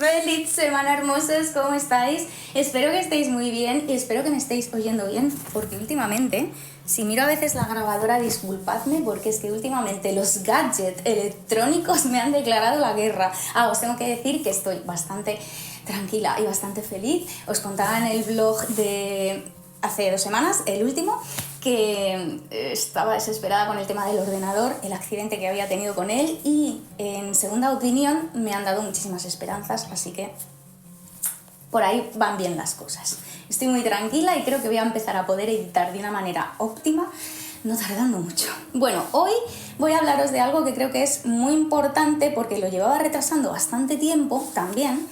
Feliz semana, hermosos, ¿cómo estáis? Espero que estéis muy bien y espero que me estéis oyendo bien, porque últimamente, si miro a veces la grabadora, disculpadme, porque es que últimamente los gadgets electrónicos me han declarado la guerra. Os tengo que decir que estoy bastante tranquila y bastante feliz. Os contaba en el blog de hace 2 semanas, el último, que estaba desesperada con el tema del ordenador, el accidente que había tenido con él, y en segunda opinión me han dado muchísimas esperanzas, así que por ahí van bien las cosas. Estoy muy tranquila y creo que voy a empezar a poder editar de una manera óptima, no tardando mucho. Bueno, hoy voy a hablaros de algo que creo que es muy importante porque lo llevaba retrasando bastante tiempo también,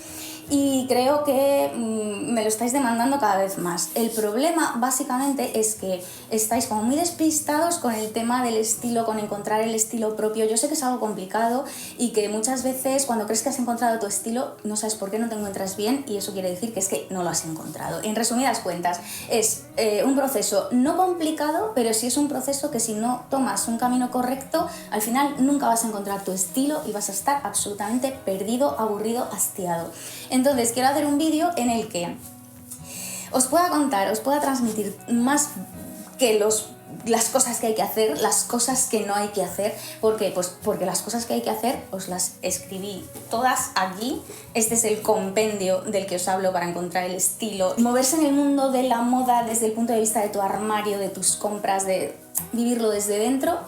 y creo que me lo estáis demandando cada vez más. El problema básicamente es que estáis como muy despistados con el tema del estilo, con encontrar el estilo propio. Yo sé que es algo complicado y que muchas veces cuando crees que has encontrado tu estilo no sabes por qué no te encuentras bien, y eso quiere decir que es que no lo has encontrado. En resumidas cuentas, es un proceso no complicado, pero sí es un proceso que si no tomas un camino correcto, al final nunca vas a encontrar tu estilo y vas a estar absolutamente perdido, aburrido, hastiado. Entonces quiero hacer un vídeo en el que os pueda contar, os pueda transmitir más que las cosas que hay que hacer, las cosas que no hay que hacer. ¿Por qué? Pues porque las cosas que hay que hacer os las escribí todas aquí. Este es el compendio del que os hablo para encontrar el estilo. Moverse en el mundo de la moda desde el punto de vista de tu armario, de tus compras, de vivirlo desde dentro.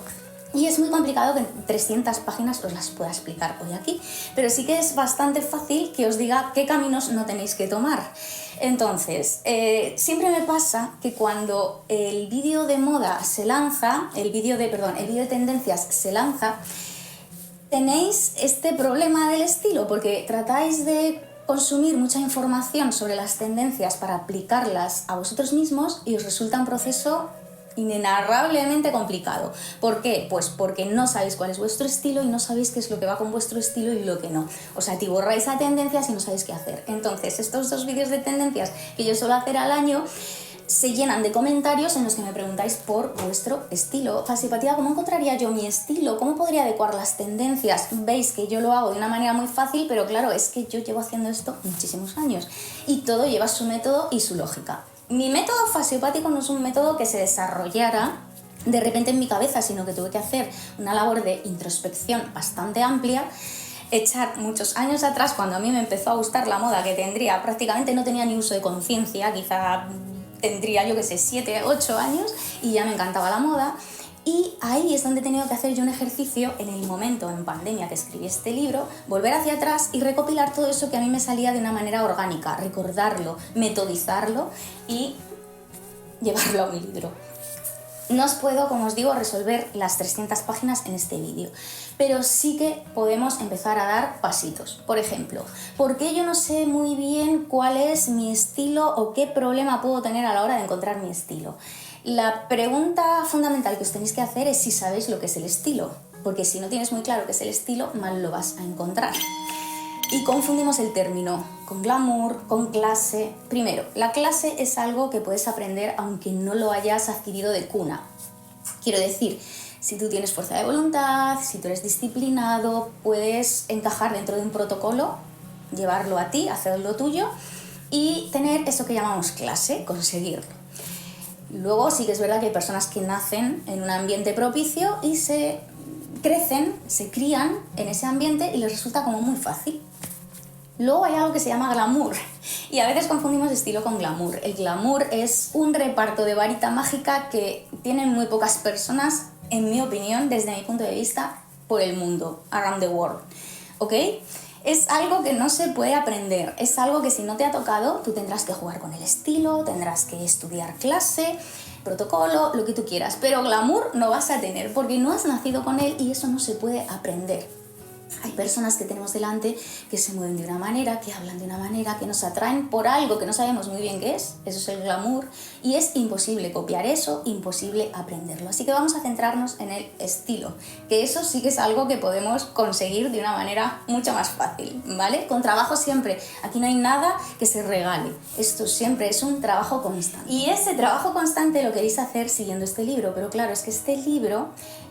Y es muy complicado que en 300 páginas os las pueda explicar hoy aquí, pero sí que es bastante fácil que os diga qué caminos no tenéis que tomar. Entonces, siempre me pasa que cuando el vídeo de moda se lanza, el vídeo de tendencias se lanza, tenéis este problema del estilo, porque tratáis de consumir mucha información sobre las tendencias para aplicarlas a vosotros mismos y os resulta un proceso inenarrablemente complicado. ¿Por qué? Pues porque no sabéis cuál es vuestro estilo y no sabéis qué es lo que va con vuestro estilo y lo que no. Os atiborráis a tendencias y no sabéis qué hacer. Entonces, estos 2 vídeos de tendencias que yo suelo hacer al año se llenan de comentarios en los que me preguntáis por vuestro estilo. Fasipatía, ¿cómo encontraría yo mi estilo? ¿Cómo podría adecuar las tendencias? Veis que yo lo hago de una manera muy fácil, pero claro, es que yo llevo haciendo esto muchísimos años y todo lleva su método y su lógica. Mi método fasiopático no es un método que se desarrollara de repente en mi cabeza, sino que tuve que hacer una labor de introspección bastante amplia, echar muchos años atrás, cuando a mí me empezó a gustar la moda, que prácticamente no tenía ni uso de conciencia, quizá tendría, yo que sé, 7, 8 años, y ya me encantaba la moda. Y ahí es donde he tenido que hacer yo un ejercicio en el momento, en pandemia, que escribí este libro, volver hacia atrás y recopilar todo eso que a mí me salía de una manera orgánica, recordarlo, metodizarlo y llevarlo a mi libro. No os puedo, como os digo, resolver las 300 páginas en este vídeo, pero sí que podemos empezar a dar pasitos. Por ejemplo, ¿por qué yo no sé muy bien cuál es mi estilo o qué problema puedo tener a la hora de encontrar mi estilo? La pregunta fundamental que os tenéis que hacer es si sabéis lo que es el estilo, porque si no tienes muy claro qué es el estilo, mal lo vas a encontrar. Y confundimos el término con glamour, con clase. Primero, la clase es algo que puedes aprender aunque no lo hayas adquirido de cuna. Quiero decir, si tú tienes fuerza de voluntad, si tú eres disciplinado, puedes encajar dentro de un protocolo, llevarlo a ti, hacerlo tuyo y tener eso que llamamos clase, conseguirlo. Luego sí que es verdad que hay personas que nacen en un ambiente propicio y se crían en ese ambiente y les resulta como muy fácil. Luego hay algo que se llama glamour, y a veces confundimos estilo con glamour. El glamour es un reparto de varita mágica que tienen muy pocas personas, en mi opinión, desde mi punto de vista, por el mundo, around the world, ¿ok? Es algo que no se puede aprender, es algo que si no te ha tocado, tú tendrás que jugar con el estilo, tendrás que estudiar clase, protocolo, lo que tú quieras, pero glamour no vas a tener porque no has nacido con él y eso no se puede aprender. Hay personas que tenemos delante que se mueven de una manera, que hablan de una manera, que nos atraen por algo que no sabemos muy bien qué es. Eso es el glamour. Y es imposible copiar eso, imposible aprenderlo. Así que vamos a centrarnos en el estilo, que eso sí que es algo que podemos conseguir de una manera mucho más fácil, ¿vale? Con trabajo siempre. Aquí no hay nada que se regale. Esto siempre es un trabajo constante. Y ese trabajo constante lo queréis hacer siguiendo este libro. Pero claro, es que este libro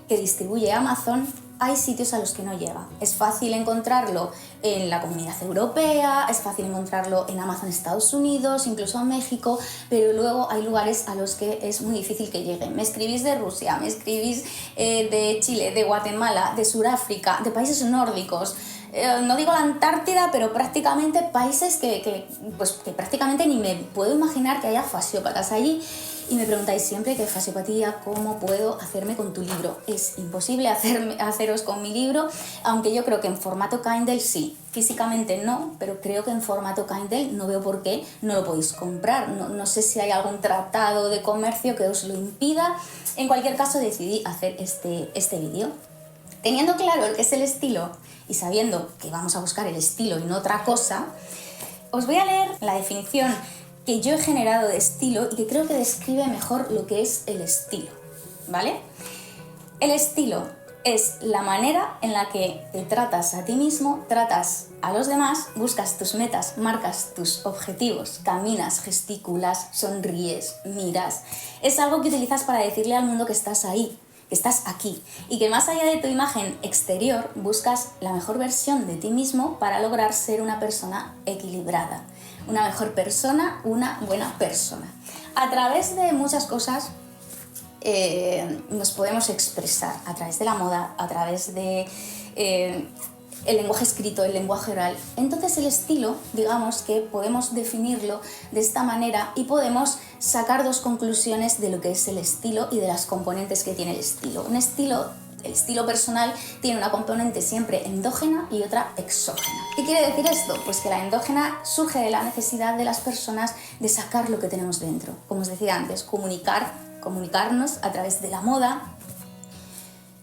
que distribuye Amazon hay sitios a los que no llega. Es fácil encontrarlo en la Comunidad Europea, es fácil encontrarlo en Amazon Estados Unidos, incluso en México, pero luego hay lugares a los que es muy difícil que lleguen. Me escribís de Rusia, me escribís de Chile, de Guatemala, de Sudáfrica, de países nórdicos. No digo la Antártida, pero prácticamente países que prácticamente ni me puedo imaginar que haya fasiópatas allí. Y me preguntáis siempre qué fasiopatía, cómo puedo hacerme con tu libro. Es imposible haceros con mi libro, aunque yo creo que en formato Kindle sí. Físicamente no, pero creo que en formato Kindle no veo por qué no lo podéis comprar. No sé si hay algún tratado de comercio que os lo impida. En cualquier caso decidí hacer este vídeo. Teniendo claro el que es el estilo y sabiendo que vamos a buscar el estilo y no otra cosa, os voy a leer la definición que yo he generado de estilo y que creo que describe mejor lo que es el estilo, ¿vale? El estilo es la manera en la que te tratas a ti mismo, tratas a los demás, buscas tus metas, marcas tus objetivos, caminas, gesticulas, sonríes, miras. Es algo que utilizas para decirle al mundo que estás ahí, que estás aquí y que más allá de tu imagen exterior buscas la mejor versión de ti mismo para lograr ser una persona equilibrada, una mejor persona, una buena persona. A través de muchas cosas nos podemos expresar, a través de la moda, a través de el lenguaje escrito, el lenguaje oral. Entonces el estilo, digamos que podemos definirlo de esta manera y podemos sacar dos conclusiones de lo que es el estilo y de las componentes que tiene el estilo. El estilo personal tiene una componente siempre endógena y otra exógena. ¿Qué quiere decir esto? Pues que la endógena surge de la necesidad de las personas de sacar lo que tenemos dentro. Como os decía antes, comunicarnos a través de la moda,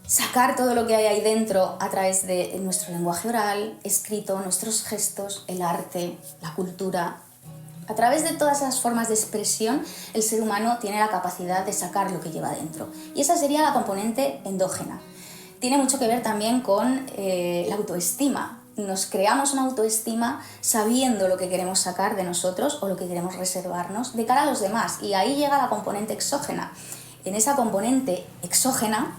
sacar todo lo que hay ahí dentro a través de nuestro lenguaje oral, escrito, nuestros gestos, el arte, la cultura. A través de todas esas formas de expresión, el ser humano tiene la capacidad de sacar lo que lleva dentro. Y esa sería la componente endógena. Tiene mucho que ver también con la autoestima. Nos creamos una autoestima sabiendo lo que queremos sacar de nosotros o lo que queremos reservarnos de cara a los demás. Y ahí llega la componente exógena. En esa componente exógena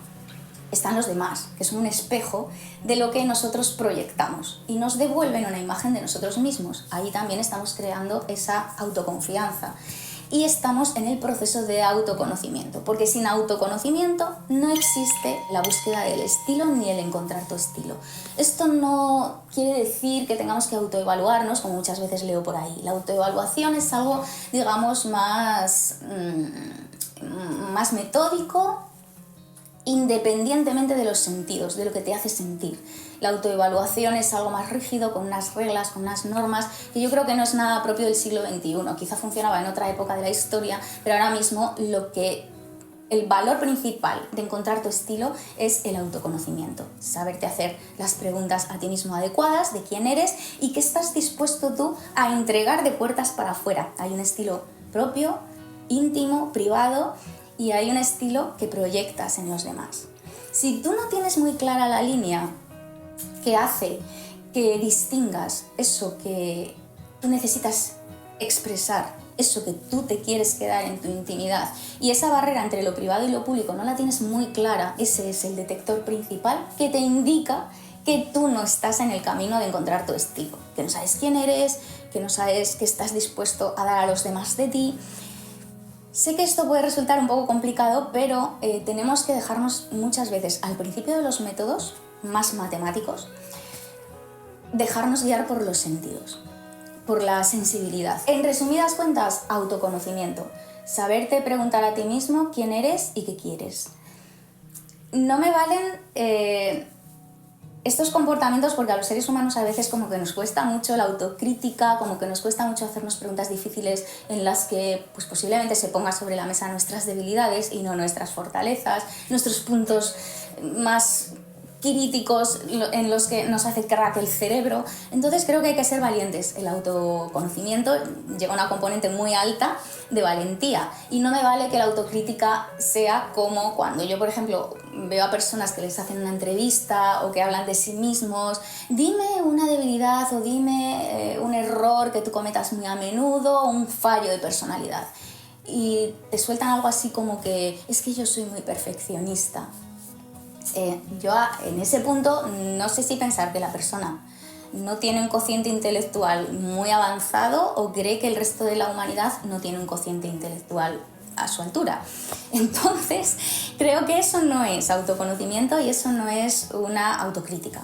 están los demás, que son un espejo de lo que nosotros proyectamos y nos devuelven una imagen de nosotros mismos. Ahí también estamos creando esa autoconfianza y estamos en el proceso de autoconocimiento, porque sin autoconocimiento no existe la búsqueda del estilo ni el encontrar tu estilo. Esto no quiere decir que tengamos que autoevaluarnos, como muchas veces leo por ahí. La autoevaluación es algo, digamos, más metódico, independientemente de los sentidos, de lo que te hace sentir. La autoevaluación es algo más rígido, con unas reglas, con unas normas, que yo creo que no es nada propio del siglo XXI. Quizá funcionaba en otra época de la historia, pero ahora mismo el valor principal de encontrar tu estilo es el autoconocimiento. Saberte hacer las preguntas a ti mismo adecuadas de quién eres y qué estás dispuesto tú a entregar de puertas para afuera. Hay un estilo propio, íntimo, privado, y hay un estilo que proyectas en los demás. Si tú no tienes muy clara la línea que hace que distingas eso que tú necesitas expresar, eso que tú te quieres quedar en tu intimidad, y esa barrera entre lo privado y lo público no la tienes muy clara, ese es el detector principal que te indica que tú no estás en el camino de encontrar tu estilo, que no sabes quién eres, que no sabes qué estás dispuesto a dar a los demás de ti. Sé que esto puede resultar un poco complicado, pero tenemos que dejarnos muchas veces, al principio de los métodos más matemáticos, dejarnos guiar por los sentidos, por la sensibilidad. En resumidas cuentas, autoconocimiento. Saberte preguntar a ti mismo quién eres y qué quieres. No me valen estos comportamientos porque a los seres humanos a veces como que nos cuesta mucho la autocrítica, como que nos cuesta mucho hacernos preguntas difíciles en las que pues posiblemente se ponga sobre la mesa nuestras debilidades y no nuestras fortalezas, nuestros puntos más críticos en los que nos hace crack el cerebro. Entonces creo que hay que ser valientes. El autoconocimiento lleva una componente muy alta de valentía y no me vale que la autocrítica sea como cuando yo, por ejemplo, veo a personas que les hacen una entrevista o que hablan de sí mismos: dime una debilidad o dime un error que tú cometas muy a menudo o un fallo de personalidad, y te sueltan algo así como que es que yo soy muy perfeccionista. En ese punto no sé si pensar que la persona no tiene un cociente intelectual muy avanzado o cree que el resto de la humanidad no tiene un cociente intelectual a su altura. Entonces, creo que eso no es autoconocimiento y eso no es una autocrítica.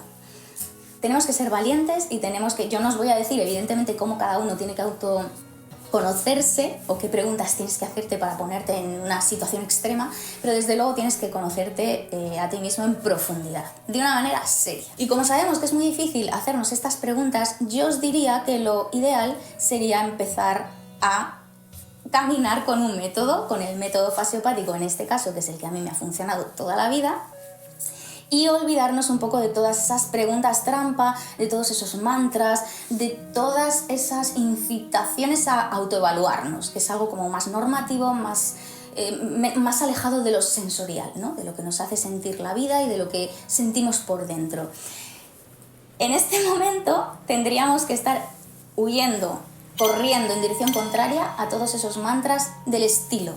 Tenemos que ser valientes y yo no os voy a decir evidentemente cómo cada uno tiene que autoconocerse o qué preguntas tienes que hacerte para ponerte en una situación extrema, pero desde luego tienes que conocerte a ti mismo en profundidad, de una manera seria. Y como sabemos que es muy difícil hacernos estas preguntas, yo os diría que lo ideal sería empezar a caminar con un método, con el método fasiopático en este caso, que es el que a mí me ha funcionado toda la vida, y olvidarnos un poco de todas esas preguntas trampa, de todos esos mantras, de todas esas incitaciones a autoevaluarnos, que es algo como más normativo, más alejado de lo sensorial, ¿no? De lo que nos hace sentir la vida y de lo que sentimos por dentro. En este momento tendríamos que estar huyendo, corriendo en dirección contraria a todos esos mantras del estilo.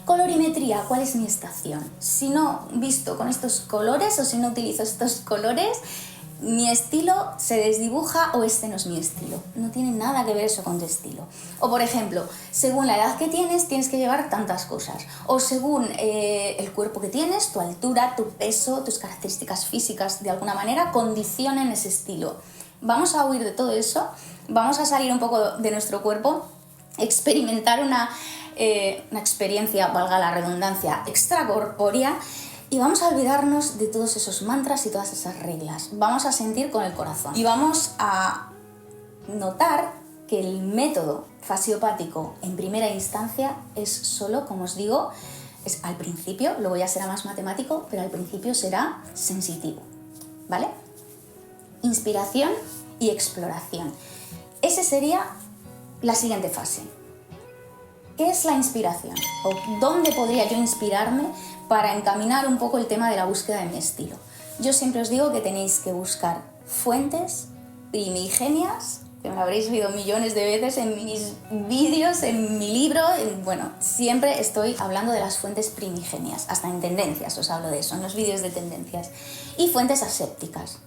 Colorimetría, ¿cuál es mi estación? Si no visto con estos colores o si no utilizo estos colores, mi estilo se desdibuja o este no es mi estilo. No tiene nada que ver eso con tu estilo. O por ejemplo, según la edad que tienes que llevar tantas cosas. O según el cuerpo que tienes, tu altura, tu peso, tus características físicas de alguna manera condicionan ese estilo. Vamos a huir de todo eso, vamos a salir un poco de nuestro cuerpo, experimentar una experiencia, valga la redundancia, extracorpórea, y vamos a olvidarnos de todos esos mantras y todas esas reglas. Vamos a sentir con el corazón y vamos a notar que el método fasiopático en primera instancia es solo, como os digo, es al principio, luego ya será más matemático, pero al principio será sensitivo, ¿vale? Inspiración y exploración. Esa sería la siguiente fase. ¿Qué es la inspiración? ¿O dónde podría yo inspirarme para encaminar un poco el tema de la búsqueda de mi estilo? Yo siempre os digo que tenéis que buscar fuentes primigenias, que me lo habréis oído millones de veces en mis vídeos, en mi libro, bueno, siempre estoy hablando de las fuentes primigenias, hasta en tendencias os hablo de eso, en los vídeos de tendencias, y fuentes asépticas.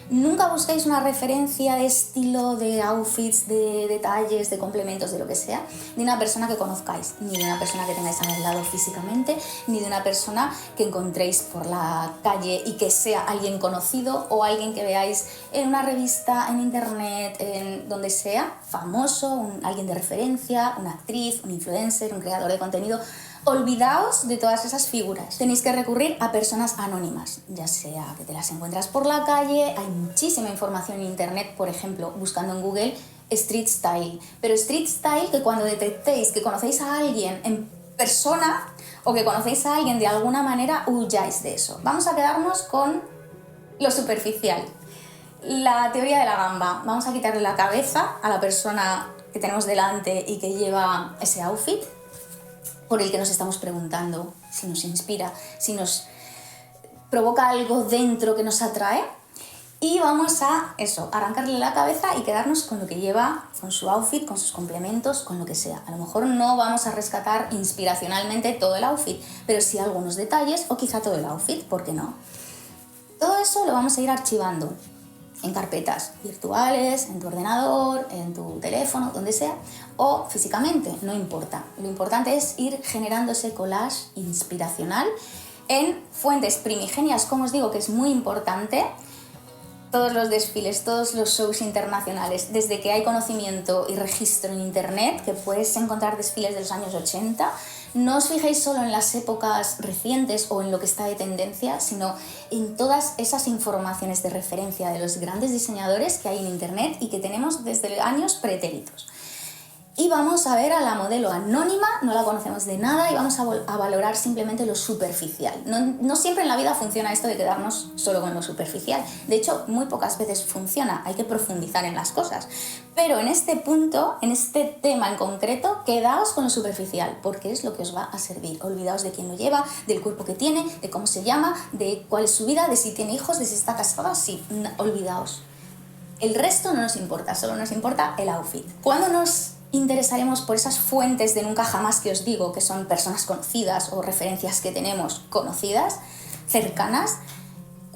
Nunca busquéis una referencia de estilo, de outfits, de detalles, de complementos, de lo que sea, de una persona que conozcáis, ni de una persona que tengáis al lado físicamente, ni de una persona que encontréis por la calle y que sea alguien conocido o alguien que veáis en una revista, en internet, en donde sea, famoso, alguien de referencia, una actriz, un influencer, un creador de contenido. Olvidaos de todas esas figuras. Tenéis que recurrir a personas anónimas, ya sea que te las encuentras por la calle, hay muchísima información en internet, por ejemplo, buscando en Google Street Style. Pero Street Style que cuando detectéis que conocéis a alguien en persona o que conocéis a alguien de alguna manera, huyáis de eso. Vamos a quedarnos con lo superficial. La teoría de la gamba. Vamos a quitarle la cabeza a la persona que tenemos delante y que lleva ese outfit por el que nos estamos preguntando si nos inspira, si nos provoca algo dentro que nos atrae, y vamos a arrancarle la cabeza y quedarnos con lo que lleva, con su outfit, con sus complementos, con lo que sea. A lo mejor no vamos a rescatar inspiracionalmente todo el outfit, pero sí algunos detalles o quizá todo el outfit, ¿por qué no? Todo eso lo vamos a ir archivando en carpetas virtuales, en tu ordenador, en tu teléfono, donde sea, o físicamente, no importa. Lo importante es ir generando ese collage inspiracional en fuentes primigenias, como os digo, que es muy importante. Todos los desfiles, todos los shows internacionales, desde que hay conocimiento y registro en internet, que puedes encontrar desfiles de los años 80, no os fijéis solo en las épocas recientes o en lo que está de tendencia, sino en todas esas informaciones de referencia de los grandes diseñadores que hay en internet y que tenemos desde años pretéritos. Y vamos a ver a la modelo anónima, no la conocemos de nada y vamos a valorar simplemente lo superficial. No siempre en la vida funciona esto de quedarnos solo con lo superficial. De hecho, muy pocas veces funciona, hay que profundizar en las cosas. Pero en este punto, en este tema en concreto, quedaos con lo superficial, porque es lo que os va a servir. Olvidaos de quién lo lleva, del cuerpo que tiene, de cómo se llama, de cuál es su vida, de si tiene hijos, de si está casada, sí, olvidaos. El resto no nos importa, solo nos importa el outfit. ¿Cuándo nos interesaremos por esas fuentes de nunca jamás que os digo, que son personas conocidas o referencias que tenemos conocidas, cercanas?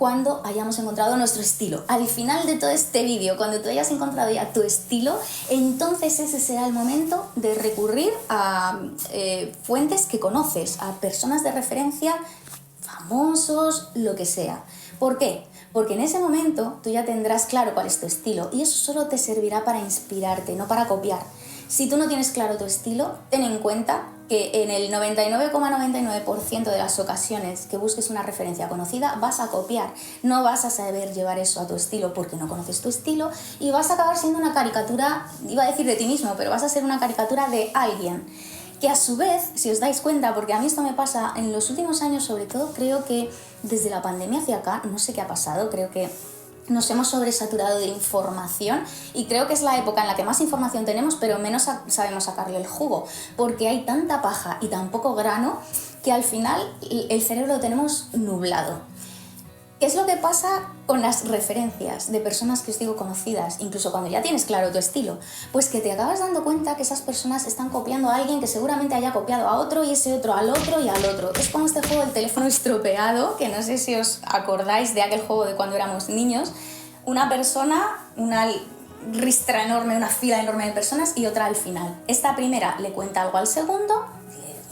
cuando hayamos encontrado nuestro estilo. Al final de todo este vídeo, cuando tú hayas encontrado ya tu estilo, entonces ese será el momento de recurrir a fuentes que conoces, a personas de referencia, famosos, lo que sea. ¿Por qué? Porque en ese momento tú ya tendrás claro cuál es tu estilo y eso solo te servirá para inspirarte, no para copiar. Si tú no tienes claro tu estilo, ten en cuenta que en el 99,99% de las ocasiones que busques una referencia conocida vas a copiar, no vas a saber llevar eso a tu estilo porque no conoces tu estilo y vas a acabar siendo una caricatura, iba a decir de ti mismo, pero vas a ser una caricatura de alguien. Que a su vez, si os dais cuenta, porque a mí esto me pasa en los últimos años, sobre todo creo que desde la pandemia hacia acá, no sé qué ha pasado, creo que nos hemos sobresaturado de información y creo que es la época en la que más información tenemos, pero menos sabemos sacarle el jugo, porque hay tanta paja y tan poco grano que al final el cerebro lo tenemos nublado. ¿Qué es lo que pasa con las referencias de personas que os digo conocidas, incluso cuando ya tienes claro tu estilo? Pues que te acabas dando cuenta que esas personas están copiando a alguien que seguramente haya copiado a otro y ese otro al otro y al otro. Es como este juego del teléfono estropeado, que no sé si os acordáis de aquel juego de cuando éramos niños. Una persona, una ristra enorme, una fila enorme de personas y otra al final. Esta primera le cuenta algo al segundo,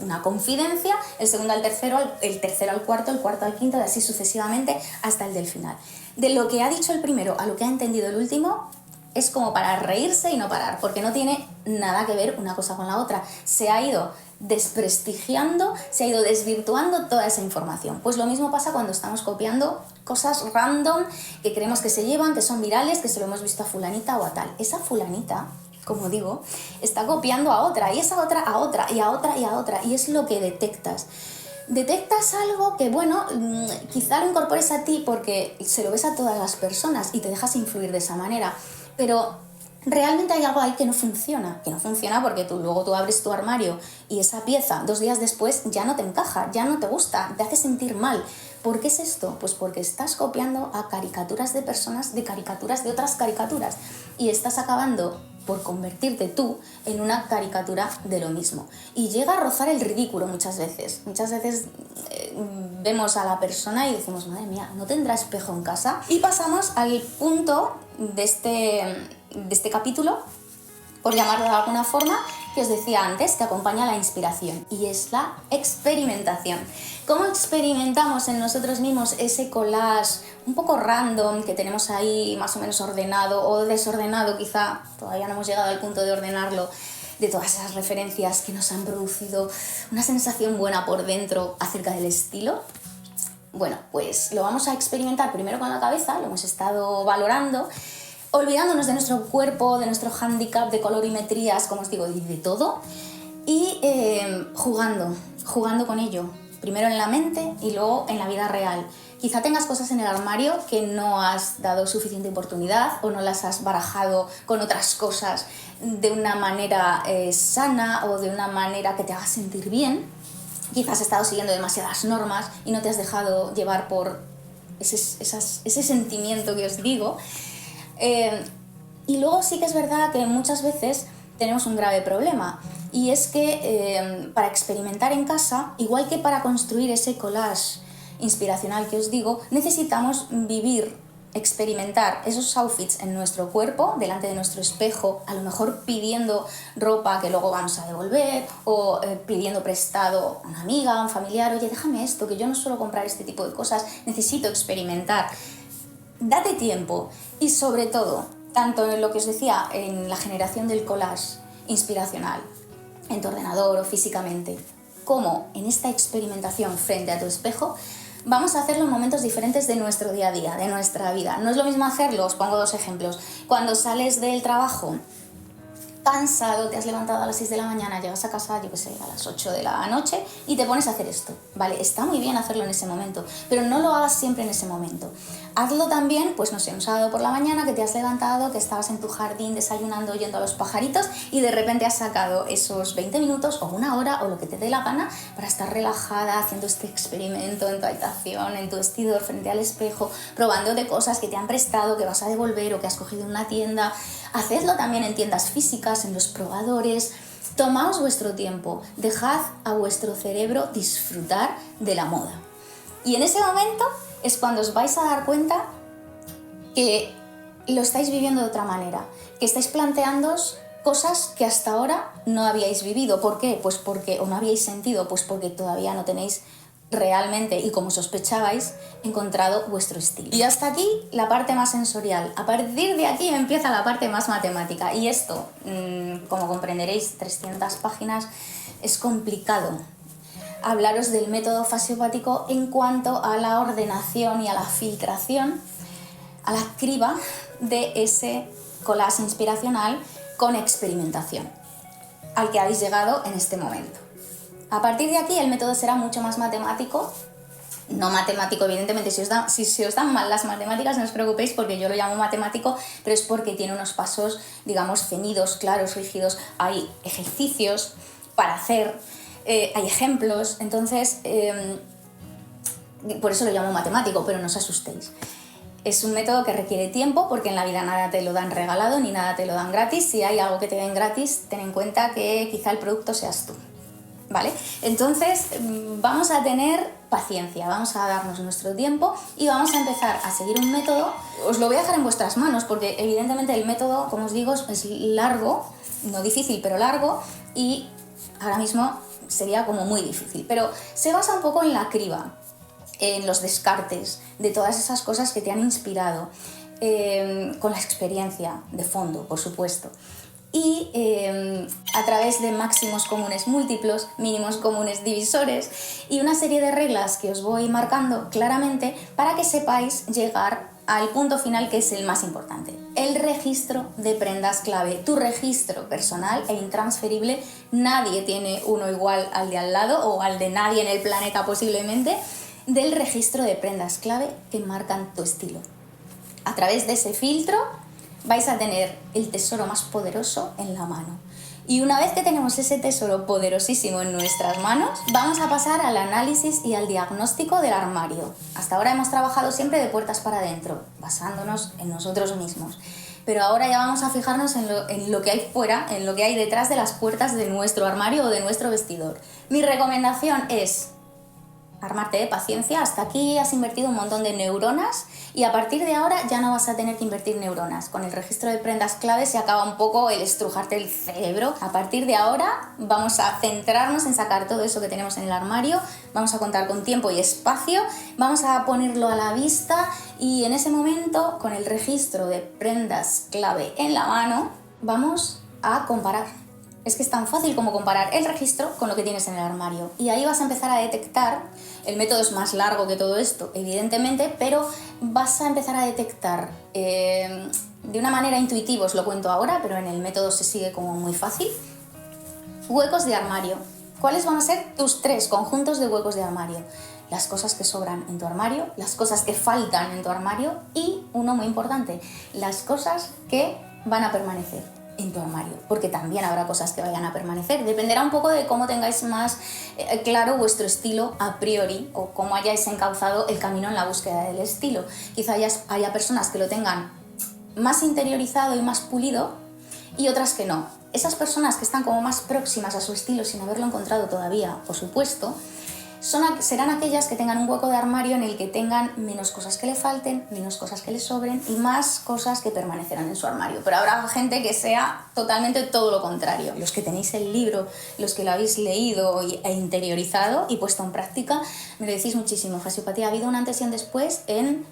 una confidencia, el segundo al tercero, el tercero al cuarto, el cuarto al quinto, y así sucesivamente hasta el del final. De lo que ha dicho el primero a lo que ha entendido el último, es como para reírse y no parar, porque no tiene nada que ver una cosa con la otra. Se ha ido desprestigiando, se ha ido desvirtuando toda esa información. Pues lo mismo pasa cuando estamos copiando cosas random que creemos que se llevan, que son virales, que se lo hemos visto a fulanita o a tal. Esa fulanita, como digo, está copiando a otra, y esa otra a otra, y a otra, y a otra, y es lo que detectas. Detectas algo que, bueno, quizá lo incorpores a ti porque se lo ves a todas las personas y te dejas influir de esa manera, pero realmente hay algo ahí que no funciona porque luego tú abres tu armario y esa pieza 2 días después ya no te encaja, ya no te gusta, te hace sentir mal. ¿Por qué es esto? Pues porque estás copiando a caricaturas de personas, de caricaturas de otras caricaturas, y estás acabando por convertirte tú en una caricatura de lo mismo. Y llega a rozar el ridículo muchas veces. Muchas veces vemos a la persona y decimos, madre mía, ¿no tendrá espejo en casa? Y pasamos al punto de este capítulo, por llamarlo de alguna forma, que os decía antes, que acompaña la inspiración, y es la experimentación. ¿Cómo experimentamos en nosotros mismos ese collage un poco random que tenemos ahí más o menos ordenado o desordenado, quizá todavía no hemos llegado al punto de ordenarlo, de todas esas referencias que nos han producido una sensación buena por dentro acerca del estilo? Bueno, pues lo vamos a experimentar primero con la cabeza, lo hemos estado valorando, olvidándonos de nuestro cuerpo, de nuestro hándicap, de colorimetrías, como os digo, de todo, y jugando con ello, primero en la mente y luego en la vida real. Quizá tengas cosas en el armario que no has dado suficiente oportunidad o no las has barajado con otras cosas de una manera sana o de una manera que te haga sentir bien. Quizás has estado siguiendo demasiadas normas y no te has dejado llevar por ese sentimiento que os digo. Y luego sí que es verdad que muchas veces tenemos un grave problema, y es que para experimentar en casa, igual que para construir ese collage inspiracional que os digo, necesitamos vivir, experimentar esos outfits en nuestro cuerpo, delante de nuestro espejo, a lo mejor pidiendo ropa que luego vamos a devolver, o pidiendo prestado a una amiga, a un familiar, oye, déjame esto, que yo no suelo comprar este tipo de cosas, necesito experimentar. Date tiempo, y sobre todo, tanto en lo que os decía, en la generación del collage inspiracional, en tu ordenador o físicamente, como en esta experimentación frente a tu espejo, vamos a hacerlo en momentos diferentes de nuestro día a día, de nuestra vida. No es lo mismo hacerlo, os pongo 2 ejemplos. Cuando sales del trabajo cansado, te has levantado a las 6 de la mañana, llegas a casa, yo qué sé, a las 8 de la noche y te pones a hacer esto, ¿vale? Está muy bien hacerlo en ese momento, pero no lo hagas siempre en ese momento. Hazlo también, pues no sé, un sábado por la mañana que te has levantado, que estabas en tu jardín desayunando, oyendo a los pajaritos y de repente has sacado esos 20 minutos o 1 hora o lo que te dé la gana para estar relajada, haciendo este experimento en tu habitación, en tu vestidor, frente al espejo, probándote cosas que te han prestado, que vas a devolver o que has cogido en una tienda. Hacedlo también en tiendas físicas, en los probadores. Tomaos vuestro tiempo, dejad a vuestro cerebro disfrutar de la moda. Y en ese momento es cuando os vais a dar cuenta que lo estáis viviendo de otra manera, que estáis planteándoos cosas que hasta ahora no habíais vivido. ¿Por qué? Pues porque, o no habíais sentido, pues porque todavía no tenéis realmente, y como sospechabais, encontrado vuestro estilo. Y hasta aquí la parte más sensorial. A partir de aquí empieza la parte más matemática. Y esto, como comprenderéis, 300 páginas, es complicado hablaros del método fasiopático en cuanto a la ordenación y a la filtración, a la criba de ese collage inspiracional con experimentación, al que habéis llegado en este momento. A partir de aquí el método será mucho más matemático, no matemático evidentemente, si se os dan mal las matemáticas no os preocupéis porque yo lo llamo matemático, pero es porque tiene unos pasos, digamos, ceñidos, claros, rígidos, hay ejercicios para hacer, hay ejemplos, entonces por eso lo llamo matemático, pero no os asustéis. Es un método que requiere tiempo porque en la vida nada te lo dan regalado ni nada te lo dan gratis. Si hay algo que te den gratis, ten en cuenta que quizá el producto seas tú. ¿Vale? Entonces vamos a tener paciencia, vamos a darnos nuestro tiempo y vamos a empezar a seguir un método. Os lo voy a dejar en vuestras manos porque evidentemente el método, como os digo, es largo, no difícil, pero largo, y ahora mismo sería como muy difícil. Pero se basa un poco en la criba, en los descartes de todas esas cosas que te han inspirado, con la experiencia de fondo, por supuesto. Y a través de máximos comunes múltiplos, mínimos comunes divisores y una serie de reglas que os voy marcando claramente para que sepáis llegar al punto final, que es el más importante: el registro de prendas clave, tu registro personal e intransferible. Nadie tiene uno igual al de al lado o al de nadie en el planeta posiblemente, del registro de prendas clave que marcan tu estilo. A través de ese filtro vais a tener el tesoro más poderoso en la mano. Y una vez que tenemos ese tesoro poderosísimo en nuestras manos, vamos a pasar al análisis y al diagnóstico del armario. Hasta ahora hemos trabajado siempre de puertas para adentro, basándonos en nosotros mismos. Pero ahora ya vamos a fijarnos en lo que hay fuera, en lo que hay detrás de las puertas de nuestro armario o de nuestro vestidor. Mi recomendación es armarte de paciencia. Hasta aquí has invertido un montón de neuronas y a partir de ahora ya no vas a tener que invertir neuronas. Con el registro de prendas clave se acaba un poco el estrujarte el cerebro. A partir de ahora vamos a centrarnos en sacar todo eso que tenemos en el armario, vamos a contar con tiempo y espacio, vamos a ponerlo a la vista y en ese momento, con el registro de prendas clave en la mano, vamos a comparar. Es que es tan fácil como comparar el registro con lo que tienes en el armario. Y ahí vas a empezar a detectar, el método es más largo que todo esto, evidentemente, pero vas a empezar a detectar de una manera intuitiva, os lo cuento ahora, pero en el método se sigue como muy fácil, huecos de armario. ¿Cuáles van a ser tus 3 conjuntos de huecos de armario? Las cosas que sobran en tu armario, las cosas que faltan en tu armario y, uno muy importante, las cosas que van a permanecer en tu armario, porque también habrá cosas que vayan a permanecer. Dependerá un poco de cómo tengáis más claro vuestro estilo a priori o cómo hayáis encauzado el camino en la búsqueda del estilo. Quizá haya personas que lo tengan más interiorizado y más pulido y otras que no. Esas personas que están como más próximas a su estilo sin haberlo encontrado todavía, por supuesto, serán aquellas que tengan un hueco de armario en el que tengan menos cosas que le falten, menos cosas que le sobren y más cosas que permanecerán en su armario. Pero habrá gente que sea totalmente todo lo contrario. Los que tenéis el libro, los que lo habéis leído e interiorizado y puesto en práctica, me lo decís muchísimo. Fasiopatía, ha habido un antes y un después en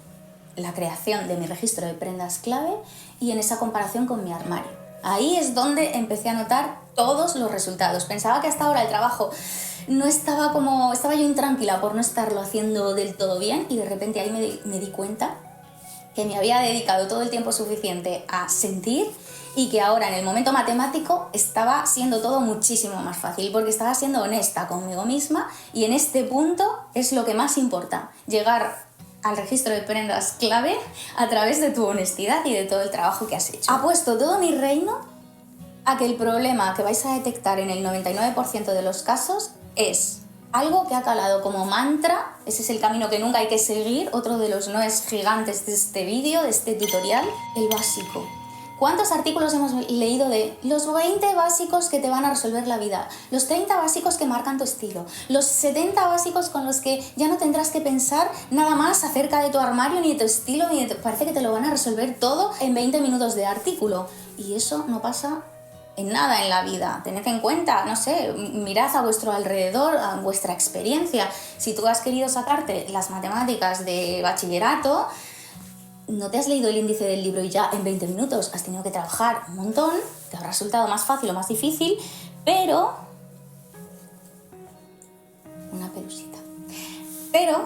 la creación de mi registro de prendas clave y en esa comparación con mi armario. Ahí es donde empecé a notar todos los resultados. Pensaba que hasta ahora el trabajo no estaba yo intranquila por no estarlo haciendo del todo bien y de repente ahí me di cuenta que me había dedicado todo el tiempo suficiente a sentir y que ahora en el momento matemático estaba siendo todo muchísimo más fácil porque estaba siendo honesta conmigo misma y en este punto es lo que más importa, llegar al registro de prendas clave a través de tu honestidad y de todo el trabajo que has hecho. Apuesto todo mi reino a que el problema que vais a detectar en el 99% de los casos es algo que ha calado como mantra. Ese es el camino que nunca hay que seguir, otro de los noes gigantes de este vídeo, de este tutorial, el básico. ¿Cuántos artículos hemos leído de los 20 básicos que te van a resolver la vida, los 30 básicos que marcan tu estilo, los 70 básicos con los que ya no tendrás que pensar nada más acerca de tu armario, ni de tu estilo, ni de parece que te lo van a resolver todo en 20 minutos de artículo? Y eso no pasa en nada en la vida. Tened en cuenta, no sé, mirad a vuestro alrededor, a vuestra experiencia. Si tú has querido sacarte las matemáticas de bachillerato, no te has leído el índice del libro y ya en 20 minutos has tenido que trabajar un montón, te habrá resultado más fácil o más difícil, pero... una pelusita. Pero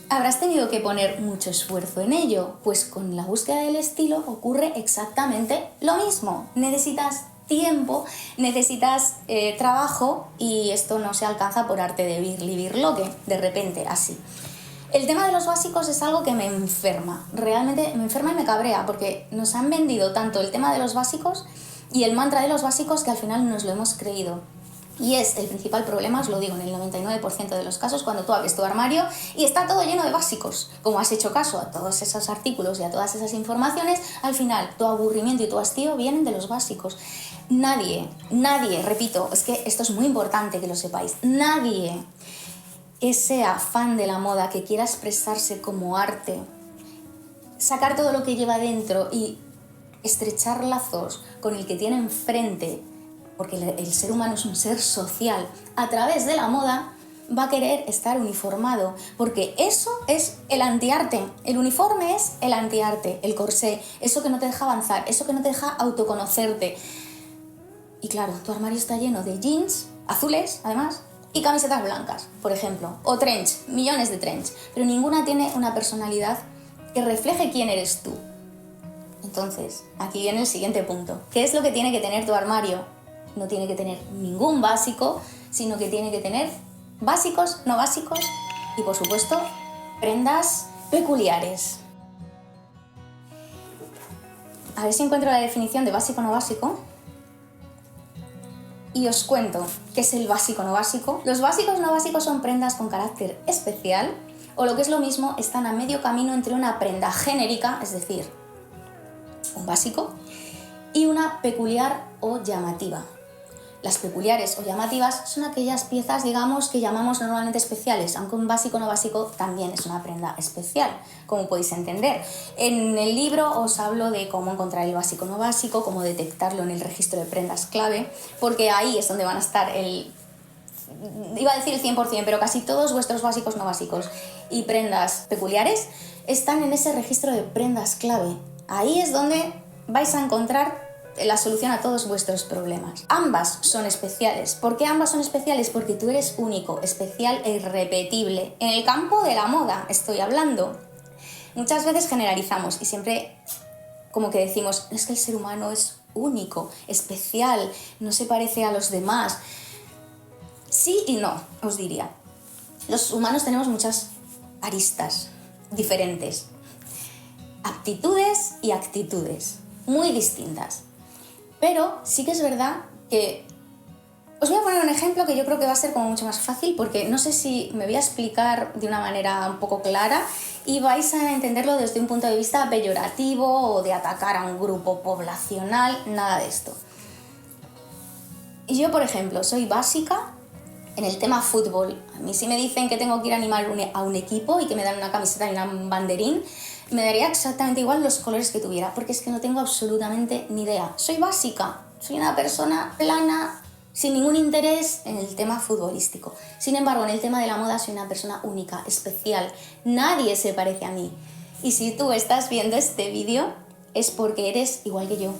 habrás tenido que poner mucho esfuerzo en ello, pues con la búsqueda del estilo ocurre exactamente lo mismo. Necesitas tiempo, necesitas trabajo y esto no se alcanza por arte de birlibirloque, de repente, así. El tema de los básicos es algo que me enferma, realmente me enferma y me cabrea, porque nos han vendido tanto el tema de los básicos y el mantra de los básicos que al final nos lo hemos creído. Y es el principal problema, os lo digo, en el 99% de los casos, cuando tú abres tu armario y está todo lleno de básicos. Como has hecho caso a todos esos artículos y a todas esas informaciones, al final tu aburrimiento y tu hastío vienen de los básicos. Nadie, repito, es que esto es muy importante que lo sepáis, nadie que sea fan de la moda, que quiera expresarse como arte, sacar todo lo que lleva dentro y estrechar lazos con el que tiene enfrente, porque el ser humano es un ser social, a través de la moda, va a querer estar uniformado, porque eso es el antiarte. El uniforme es el antiarte, el corsé, eso que no te deja avanzar, eso que no te deja autoconocerte. Y claro, tu armario está lleno de jeans, azules además, y camisetas blancas, por ejemplo, o trench, millones de trench, pero ninguna tiene una personalidad que refleje quién eres tú. Entonces, aquí viene el siguiente punto. ¿Qué es lo que tiene que tener tu armario? No tiene que tener ningún básico, sino que tiene que tener básicos, no básicos y, por supuesto, prendas peculiares. A ver si encuentro la definición de básico, no básico. Y os cuento qué es el básico no básico. Los básicos no básicos son prendas con carácter especial, o lo que es lo mismo, están a medio camino entre una prenda genérica, es decir, un básico, y una peculiar o llamativa. Las peculiares o llamativas son aquellas piezas, digamos, que llamamos normalmente especiales, aunque un básico no básico también es una prenda especial, como podéis entender. En el libro os hablo de cómo encontrar el básico no básico, cómo detectarlo en el registro de prendas clave, porque ahí es donde van a estar iba a decir el 100%, pero casi todos vuestros básicos no básicos y prendas peculiares están en ese registro de prendas clave. Ahí es donde vais a encontrar la solución a todos vuestros problemas. Ambas son especiales. ¿Por qué ambas son especiales? Porque tú eres único, especial e irrepetible. En el campo de la moda estoy hablando. Muchas veces generalizamos y siempre como que decimos, es que el ser humano es único, especial, no se parece a los demás. Sí y no, os diría. Los humanos tenemos muchas aristas diferentes, aptitudes y actitudes muy distintas. Pero sí que es verdad que... Os voy a poner un ejemplo que yo creo que va a ser como mucho más fácil, porque no sé si me voy a explicar de una manera un poco clara y vais a entenderlo desde un punto de vista peyorativo o de atacar a un grupo poblacional, nada de esto. Y yo, por ejemplo, soy básica en el tema fútbol. A mí si me dicen que tengo que ir a animar a un equipo y que me dan una camiseta y un banderín, me daría exactamente igual los colores que tuviera, porque es que no tengo absolutamente ni idea. Soy básica, soy una persona plana, sin ningún interés en el tema futbolístico. Sin embargo, en el tema de la moda soy una persona única, especial. Nadie se parece a mí. Y si tú estás viendo este vídeo, es porque eres igual que yo.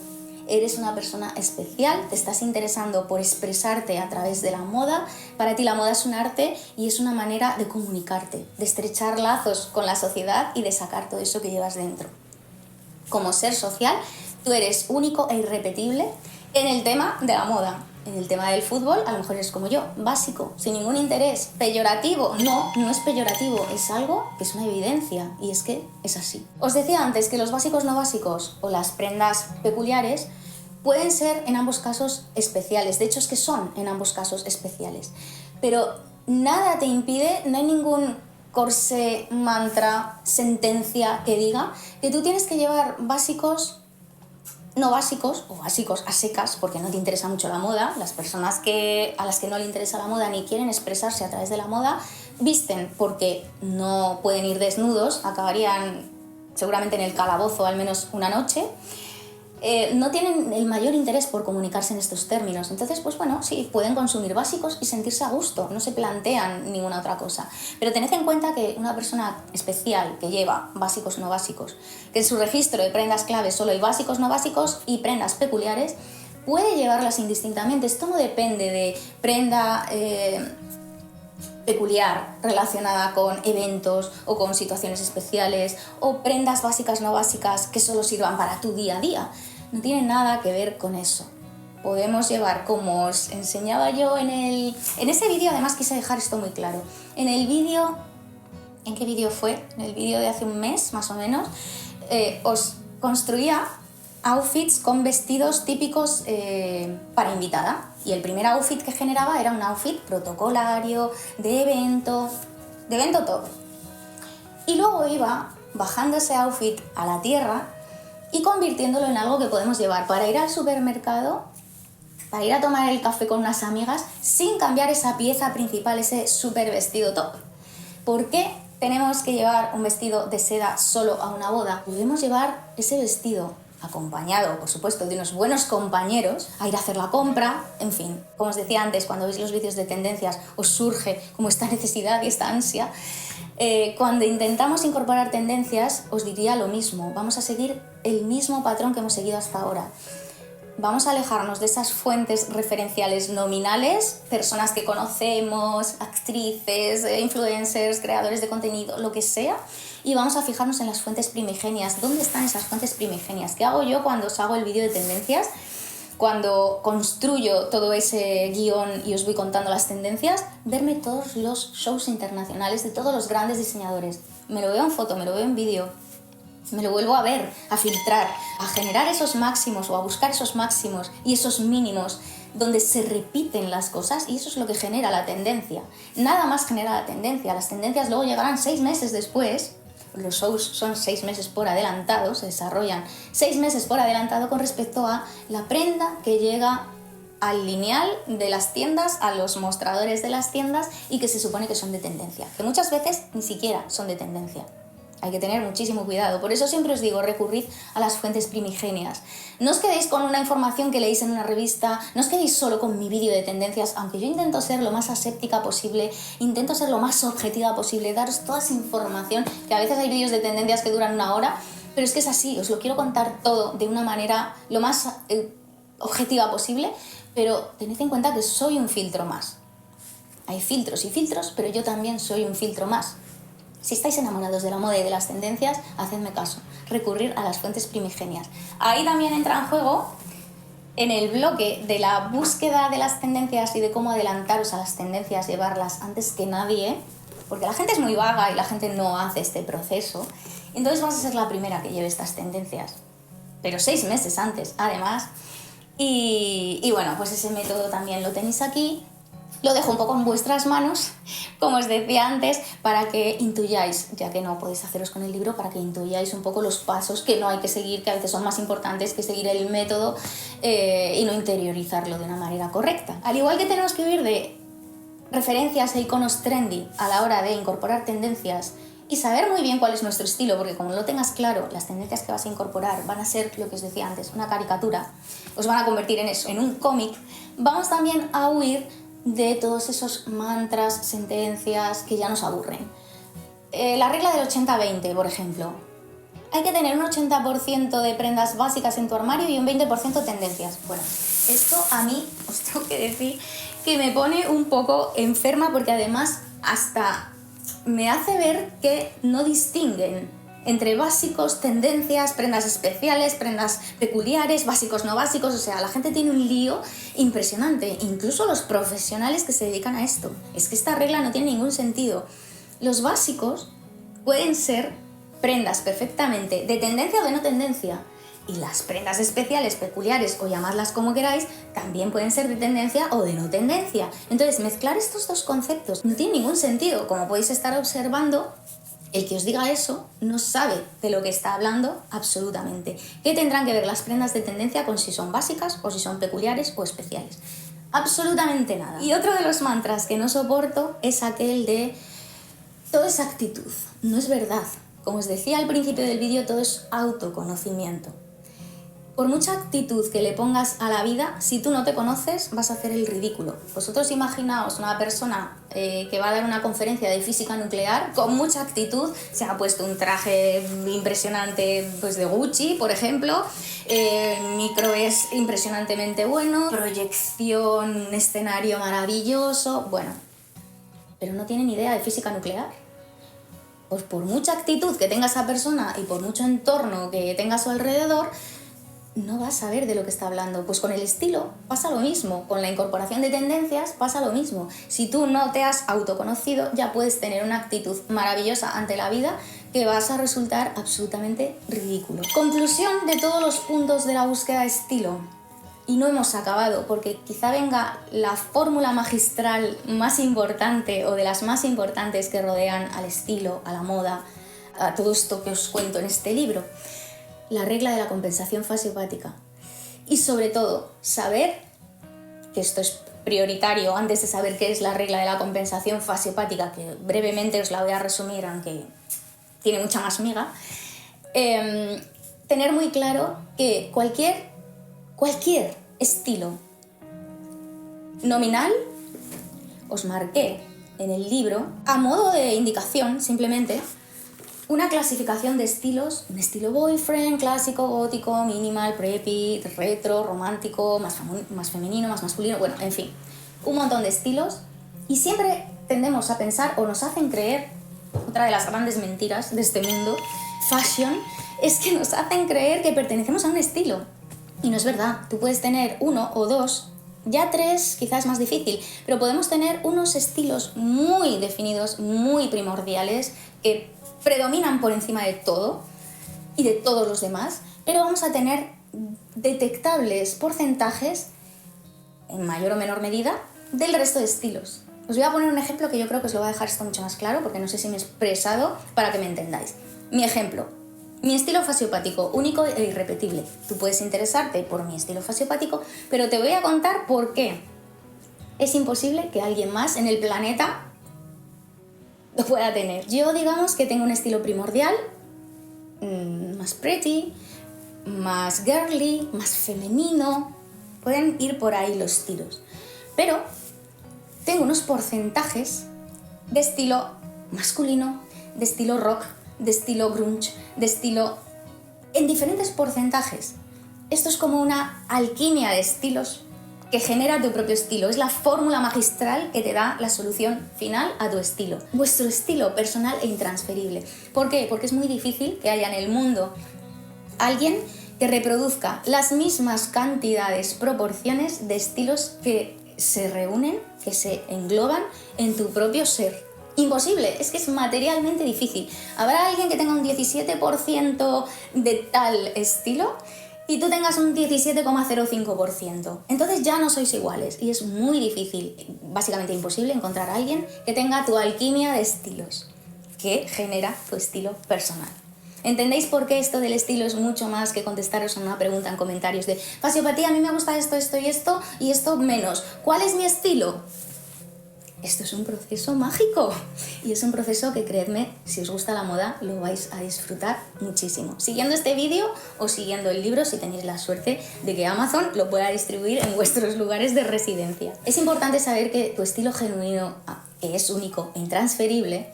Eres una persona especial, te estás interesando por expresarte a través de la moda. Para ti la moda es un arte y es una manera de comunicarte, de estrechar lazos con la sociedad y de sacar todo eso que llevas dentro. Como ser social, tú eres único e irrepetible en el tema de la moda. En el tema del fútbol, a lo mejor eres como yo, básico, sin ningún interés, peyorativo. No, no es peyorativo, es algo que es una evidencia y es que es así. Os decía antes que los básicos no básicos o las prendas peculiares pueden ser en ambos casos especiales. De hecho, es que son en ambos casos especiales. Pero nada te impide, no hay ningún corsé, mantra, sentencia que diga que tú tienes que llevar básicos no básicos o básicos a secas porque no te interesa mucho la moda. Las personas a las que no le interesa la moda ni quieren expresarse a través de la moda visten porque no pueden ir desnudos, acabarían seguramente en el calabozo al menos una noche. No tienen el mayor interés por comunicarse en estos términos. Entonces, pues bueno, sí, pueden consumir básicos y sentirse a gusto, no se plantean ninguna otra cosa. Pero tened en cuenta que una persona especial que lleva básicos no básicos, que en su registro de prendas claves solo hay básicos no básicos y prendas peculiares, puede llevarlas indistintamente. Esto no depende de prenda peculiar relacionada con eventos o con situaciones especiales o prendas básicas no básicas que solo sirvan para tu día a día. No tiene nada que ver con eso. Podemos llevar, como os enseñaba yo en ese vídeo, además quise dejar esto muy claro. En el vídeo, ¿en qué vídeo fue? En el vídeo de hace un mes, más o menos, os construía outfits con vestidos típicos para invitada. Y el primer outfit que generaba era un outfit protocolario, de evento todo. Y luego iba bajando ese outfit a la tierra y convirtiéndolo en algo que podemos llevar para ir al supermercado, para ir a tomar el café con unas amigas, sin cambiar esa pieza principal, ese super vestido top. ¿Por qué tenemos que llevar un vestido de seda solo a una boda? Podemos llevar ese vestido acompañado, por supuesto, de unos buenos compañeros, a ir a hacer la compra, en fin. Como os decía antes, cuando veis los vídeos de tendencias, os surge como esta necesidad y esta ansia. Cuando intentamos incorporar tendencias, os diría lo mismo. Vamos a seguir el mismo patrón que hemos seguido hasta ahora. Vamos a alejarnos de esas fuentes referenciales nominales, personas que conocemos, actrices, influencers, creadores de contenido, lo que sea, y vamos a fijarnos en las fuentes primigenias. ¿Dónde están esas fuentes primigenias? ¿Qué hago yo cuando os hago el vídeo de tendencias? Cuando construyo todo ese guión y os voy contando las tendencias, verme todos los shows internacionales de todos los grandes diseñadores. Me lo veo en foto, me lo veo en vídeo, me lo vuelvo a ver, a filtrar, a generar esos máximos o a buscar esos máximos y esos mínimos donde se repiten las cosas, y eso es lo que genera la tendencia. Nada más genera la tendencia. Las tendencias luego llegarán 6 meses después. Los shows son 6 meses por adelantado, se desarrollan 6 meses por adelantado con respecto a la prenda que llega al lineal de las tiendas, a los mostradores de las tiendas y que se supone que son de tendencia, que muchas veces ni siquiera son de tendencia. Hay que tener muchísimo cuidado. Por eso siempre os digo, recurrid a las fuentes primigenias. No os quedéis con una información que leéis en una revista, no os quedéis solo con mi vídeo de tendencias, aunque yo intento ser lo más aséptica posible, intento ser lo más objetiva posible, daros toda esa información, que a veces hay vídeos de tendencias que duran 1 hora, pero es que es así, os lo quiero contar todo de una manera lo más objetiva posible, pero tened en cuenta que soy un filtro más. Hay filtros y filtros, pero yo también soy un filtro más. Si estáis enamorados de la moda y de las tendencias, hacedme caso, recurrir a las fuentes primigenias. Ahí también entra en juego, en el bloque de la búsqueda de las tendencias y de cómo adelantaros a las tendencias, llevarlas antes que nadie, porque la gente es muy vaga y la gente no hace este proceso. Entonces vas a ser la primera que lleve estas tendencias, pero 6 meses antes, además. Y bueno, pues ese método también lo tenéis aquí. Lo dejo un poco en vuestras manos, como os decía antes, para que intuyáis, ya que no podéis haceros con el libro, para que intuyáis un poco los pasos que no hay que seguir, que a veces son más importantes que seguir el método y no interiorizarlo de una manera correcta. Al igual que tenemos que huir de referencias e iconos trendy a la hora de incorporar tendencias y saber muy bien cuál es nuestro estilo, porque como no lo tengas claro, las tendencias que vas a incorporar van a ser, lo que os decía antes, una caricatura, os van a convertir en eso, en un cómic. Vamos también a huir de todos esos mantras, sentencias que ya nos aburren. La regla del 80-20, por ejemplo. Hay que tener un 80% de prendas básicas en tu armario y un 20% tendencias. Bueno, esto a mí os tengo que decir que me pone un poco enferma, porque además hasta me hace ver que no distinguen entre básicos, tendencias, prendas especiales, prendas peculiares, básicos, no básicos. O sea, la gente tiene un lío impresionante, incluso los profesionales que se dedican a esto. Es que esta regla no tiene ningún sentido. Los básicos pueden ser prendas perfectamente de tendencia o de no tendencia, y las prendas especiales, peculiares o llamadlas como queráis, también pueden ser de tendencia o de no tendencia. Entonces, mezclar estos dos conceptos no tiene ningún sentido, como podéis estar observando El que os diga eso no sabe de lo que está hablando absolutamente. ¿Qué tendrán que ver las prendas de tendencia con si son básicas o si son peculiares o especiales? Absolutamente nada. Y otro de los mantras que no soporto es aquel de todo es actitud. No es verdad. Como os decía al principio del vídeo, todo es autoconocimiento. Por mucha actitud que le pongas a la vida, si tú no te conoces, vas a hacer el ridículo. Vosotros imaginaos una persona que va a dar una conferencia de física nuclear con mucha actitud, se ha puesto un traje impresionante pues de Gucci, por ejemplo, el micro es impresionantemente bueno, proyección, un escenario maravilloso, bueno, pero no tiene ni idea de física nuclear. Pues por mucha actitud que tenga esa persona y por mucho entorno que tenga a su alrededor, no vas a saber de lo que está hablando. Pues con el estilo pasa lo mismo, con la incorporación de tendencias pasa lo mismo. Si tú no te has autoconocido, ya puedes tener una actitud maravillosa ante la vida que vas a resultar absolutamente ridículo. Conclusión de todos los puntos de la búsqueda de estilo. Y no hemos acabado, porque quizá venga la fórmula magistral más importante o de las más importantes que rodean al estilo, a la moda, a todo esto que os cuento en este libro. La regla de la compensación fasiopática. Y sobre todo, saber, que esto es prioritario antes de saber qué es la regla de la compensación fasiopática, que brevemente os la voy a resumir, aunque tiene mucha más miga, tener muy claro que cualquier estilo nominal, os marqué en el libro, a modo de indicación simplemente, una clasificación de estilos, un estilo boyfriend, clásico, gótico, minimal, preppy, retro, romántico, más femenino, más masculino, bueno, en fin, un montón de estilos, y siempre tendemos a pensar o nos hacen creer, otra de las grandes mentiras de este mundo, fashion, es que nos hacen creer que pertenecemos a un estilo. Y no es verdad, tú puedes tener uno o dos, ya tres quizás es más difícil, pero podemos tener unos estilos muy definidos, muy primordiales, que predominan por encima de todo y de todos los demás, pero vamos a tener detectables porcentajes, en mayor o menor medida, del resto de estilos. Os voy a poner un ejemplo que yo creo que os lo va a dejar esto mucho más claro, porque no sé si me he expresado para que me entendáis. Mi ejemplo. Mi estilo fasiopático, único e irrepetible. Tú puedes interesarte por mi estilo fasiopático, pero te voy a contar por qué. Es imposible que alguien más en el planeta lo pueda tener. Yo digamos que tengo un estilo primordial, más pretty, más girly, más femenino. Pueden ir por ahí los tiros. Pero tengo unos porcentajes de estilo masculino, de estilo rock, de estilo grunge, de estilo... en diferentes porcentajes. Esto es como una alquimia de estilos que genera tu propio estilo. Es la fórmula magistral que te da la solución final a tu estilo. Vuestro estilo personal e intransferible. ¿Por qué? Porque es muy difícil que haya en el mundo alguien que reproduzca las mismas cantidades, proporciones de estilos que se reúnen, que se engloban en tu propio ser. Imposible, es que es materialmente difícil. Habrá alguien que tenga un 17% de tal estilo y tú tengas un 17,05%. Entonces ya no sois iguales y es muy difícil, básicamente imposible, encontrar a alguien que tenga tu alquimia de estilos, que genera tu estilo personal. ¿Entendéis por qué esto del estilo es mucho más que contestaros a una pregunta en comentarios de fasiopatía, a mí me gusta esto, esto y esto menos? ¿Cuál es mi estilo? Esto es un proceso mágico y es un proceso que, creedme, si os gusta la moda, lo vais a disfrutar muchísimo. Siguiendo este vídeo o siguiendo el libro, si tenéis la suerte de que Amazon lo pueda distribuir en vuestros lugares de residencia. Es importante saber que tu estilo genuino, que es único e intransferible,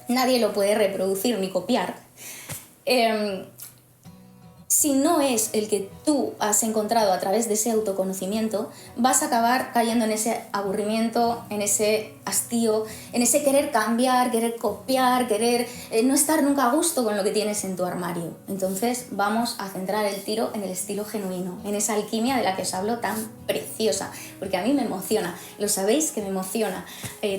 nadie lo puede reproducir ni copiar. Si no es el que tú has encontrado a través de ese autoconocimiento, vas a acabar cayendo en ese aburrimiento, en ese hastío, en ese querer cambiar, querer copiar, querer no estar nunca a gusto con lo que tienes en tu armario. Entonces vamos a centrar el tiro en el estilo genuino, en esa alquimia de la que os hablo tan preciosa, porque a mí me emociona, lo sabéis que me emociona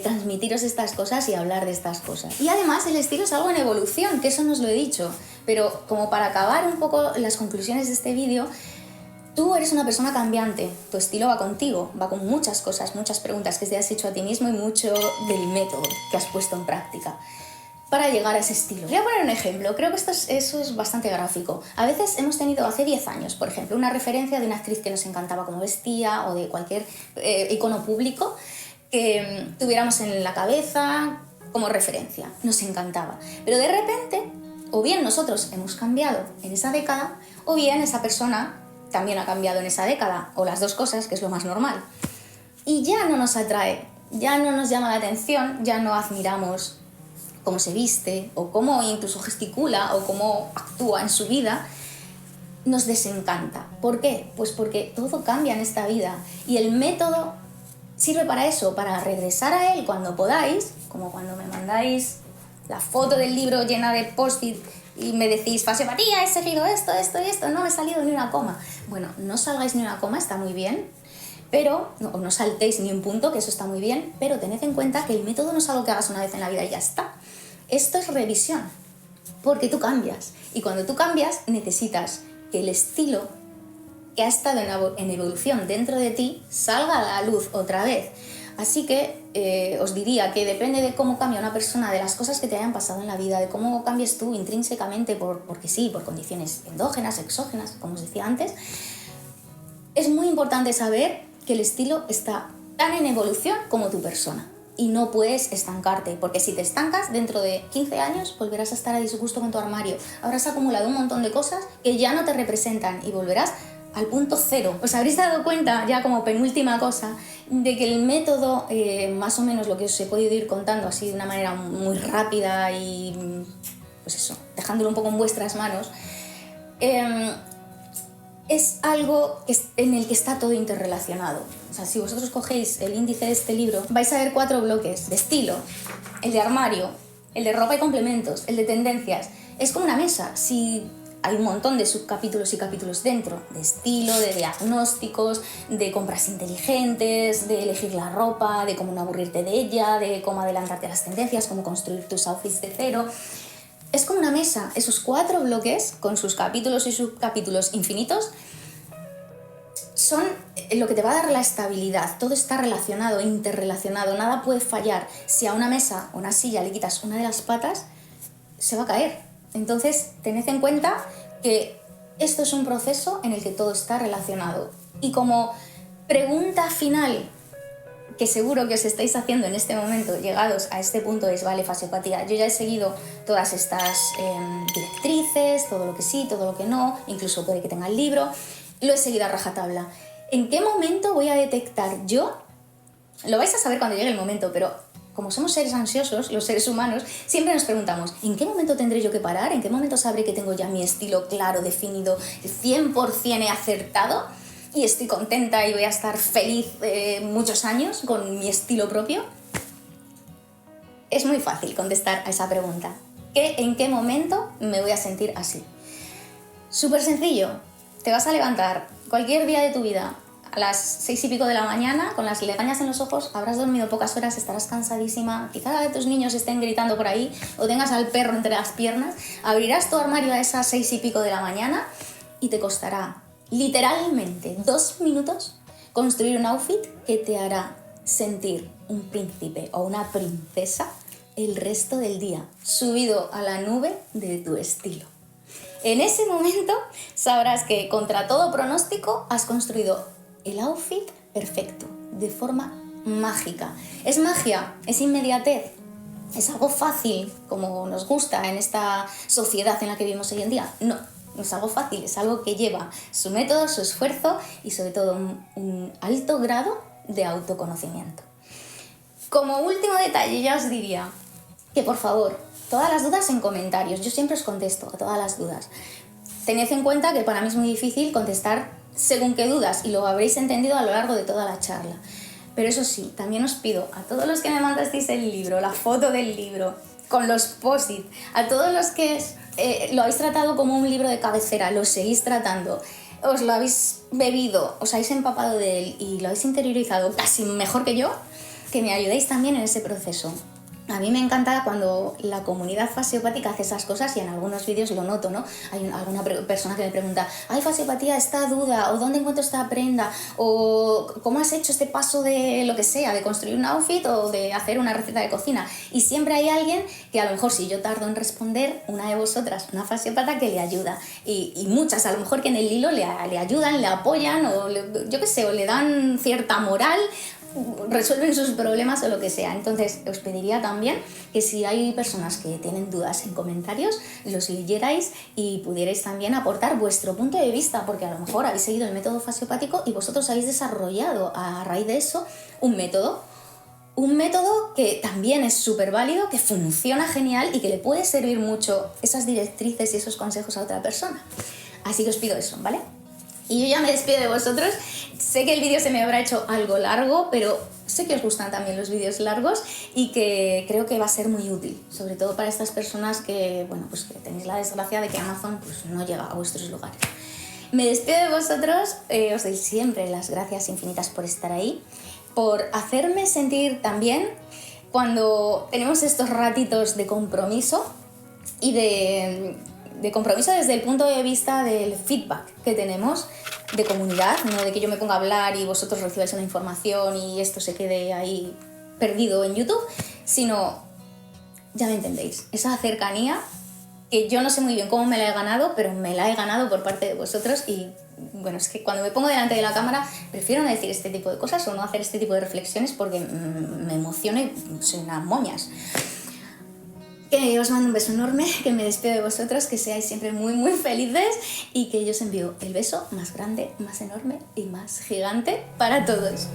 transmitiros estas cosas y hablar de estas cosas. Y además el estilo es algo en evolución, que eso no os lo he dicho, pero como para acabar un poco las conclusiones de este vídeo, tú eres una persona cambiante, tu estilo va contigo, va con muchas cosas, muchas preguntas que te has hecho a ti mismo y mucho del método que has puesto en práctica. para llegar a ese estilo. Voy a poner un ejemplo, creo que eso es bastante gráfico. A veces hemos tenido hace 10 años, por ejemplo, una referencia de una actriz que nos encantaba como vestía o de cualquier icono público que tuviéramos en la cabeza como referencia. Nos encantaba. Pero de repente, o bien nosotros hemos cambiado en esa década, o bien esa persona también ha cambiado en esa década, o las dos cosas, que es lo más normal. Y ya no nos atrae, ya no nos llama la atención, ya no admiramos cómo se viste, o cómo incluso gesticula, o cómo actúa en su vida, nos desencanta. ¿Por qué? Pues porque todo cambia en esta vida y el método sirve para eso, para regresar a él cuando podáis, como cuando me mandáis la foto del libro llena de post-it y me decís, Fasiopatía, he seguido esto, esto y esto, no me he salido ni una coma. Bueno, no salgáis ni una coma, está muy bien, pero no saltéis ni un punto, que eso está muy bien, pero tened en cuenta que el método no es algo que hagas una vez en la vida y ya está. Esto es revisión, porque tú cambias. Y cuando tú cambias, necesitas que el estilo que ha estado en evolución dentro de ti salga a la luz otra vez. Así que os diría que depende de cómo cambia una persona, de las cosas que te hayan pasado en la vida, de cómo cambies tú intrínsecamente, porque sí, por condiciones endógenas, exógenas, como os decía antes, es muy importante saber que el estilo está tan en evolución como tu persona. Y no puedes estancarte, porque si te estancas, dentro de 15 años volverás a estar a disgusto con tu armario. Habrás acumulado un montón de cosas que ya no te representan y volverás al punto cero. Os habréis dado cuenta, ya como penúltima cosa, de que el método, más o menos lo que os he podido ir contando así de una manera muy rápida y, pues eso, dejándolo un poco en vuestras manos, es algo en el que está todo interrelacionado. O sea, si vosotros cogéis el índice de este libro, vais a ver 4 bloques de estilo, el de armario, el de ropa y complementos, el de tendencias. Es como una mesa. Si hay un montón de subcapítulos y capítulos dentro, de estilo, de diagnósticos, de compras inteligentes, de elegir la ropa, de cómo no aburrirte de ella, de cómo adelantarte a las tendencias, cómo construir tus outfits de cero. Es como una mesa. Esos 4 bloques, con sus capítulos y subcapítulos infinitos, son lo que te va a dar la estabilidad. Todo está relacionado, interrelacionado, nada puede fallar. Si a una mesa o una silla le quitas una de las patas, se va a caer. Entonces, tened en cuenta que esto es un proceso en el que todo está relacionado. Y como pregunta final, que seguro que os estáis haciendo en este momento, llegados a este punto, es, vale, Fasiopatía, yo ya he seguido todas estas directrices, todo lo que sí, todo lo que no, incluso puede que tenga el libro, lo he seguido a rajatabla. ¿En qué momento voy a detectar yo? Lo vais a saber cuando llegue el momento, pero como somos seres ansiosos, los seres humanos, siempre nos preguntamos, ¿en qué momento tendré yo que parar? ¿En qué momento sabré que tengo ya mi estilo claro, definido, 100% he acertado y estoy contenta y voy a estar feliz muchos años con mi estilo propio? Es muy fácil contestar a esa pregunta. ¿En qué momento me voy a sentir así? Súper sencillo. Te vas a levantar cualquier día de tu vida a las 6 y pico de la mañana, con las legañas en los ojos, habrás dormido pocas horas, estarás cansadísima, quizás tus niños estén gritando por ahí o tengas al perro entre las piernas, abrirás tu armario a esas 6 y pico de la mañana y te costará literalmente 2 minutos construir un outfit que te hará sentir un príncipe o una princesa el resto del día, subido a la nube de tu estilo. En ese momento sabrás que contra todo pronóstico has construido el outfit perfecto, de forma mágica. ¿Es magia? ¿Es inmediatez? ¿Es algo fácil, como nos gusta en esta sociedad en la que vivimos hoy en día? No, no es algo fácil, es algo que lleva su método, su esfuerzo y sobre todo un alto grado de autoconocimiento. Como último detalle ya os diría que por favor, todas las dudas en comentarios, yo siempre os contesto a todas las dudas. Tened en cuenta que para mí es muy difícil contestar según qué dudas y lo habréis entendido a lo largo de toda la charla. Pero eso sí, también os pido a todos los que me mandasteis el libro, la foto del libro, con los post-it, a todos los que lo habéis tratado como un libro de cabecera, lo seguís tratando, os lo habéis bebido, os habéis empapado de él y lo habéis interiorizado casi mejor que yo, que me ayudéis también en ese proceso. A mí me encanta cuando la comunidad fasciopática hace esas cosas y en algunos vídeos lo noto, ¿no? Hay alguna persona que me pregunta, ¿hay fasciopatía, esta duda? ¿O dónde encuentro esta prenda? ¿O cómo has hecho este paso de lo que sea, de construir un outfit o de hacer una receta de cocina? Y siempre hay alguien que a lo mejor si yo tardo en responder, una de vosotras, una fasciópata que le ayuda. Y muchas, a lo mejor que en el hilo le ayudan, le apoyan o yo qué sé, o le dan cierta moral, resuelven sus problemas o lo que sea. Entonces os pediría también que si hay personas que tienen dudas en comentarios, los leyerais y pudierais también aportar vuestro punto de vista, porque a lo mejor habéis seguido el método fasciopático y vosotros habéis desarrollado a raíz de eso un método que también es súper válido, que funciona genial y que le puede servir mucho esas directrices y esos consejos a otra persona. Así que os pido eso, ¿vale? Y yo ya me despido de vosotros. Sé que el vídeo se me habrá hecho algo largo, pero sé que os gustan también los vídeos largos y que creo que va a ser muy útil, sobre todo para estas personas que, bueno, pues que tenéis la desgracia de que Amazon pues, no llega a vuestros lugares. Me despido de vosotros, os doy siempre las gracias infinitas por estar ahí, por hacerme sentir tan bien cuando tenemos estos ratitos de compromiso y de compromiso desde el punto de vista del feedback que tenemos de comunidad, no de que yo me ponga a hablar y vosotros recibáis una información y esto se quede ahí perdido en YouTube, sino, ya me entendéis, esa cercanía que yo no sé muy bien cómo me la he ganado, pero me la he ganado por parte de vosotros y bueno, es que cuando me pongo delante de la cámara prefiero no decir este tipo de cosas o no hacer este tipo de reflexiones porque me emociono y soy unas moñas. Que os mando un beso enorme, que me despido de vosotros, que seáis siempre muy muy felices y que yo os envío el beso más grande, más enorme y más gigante para todos.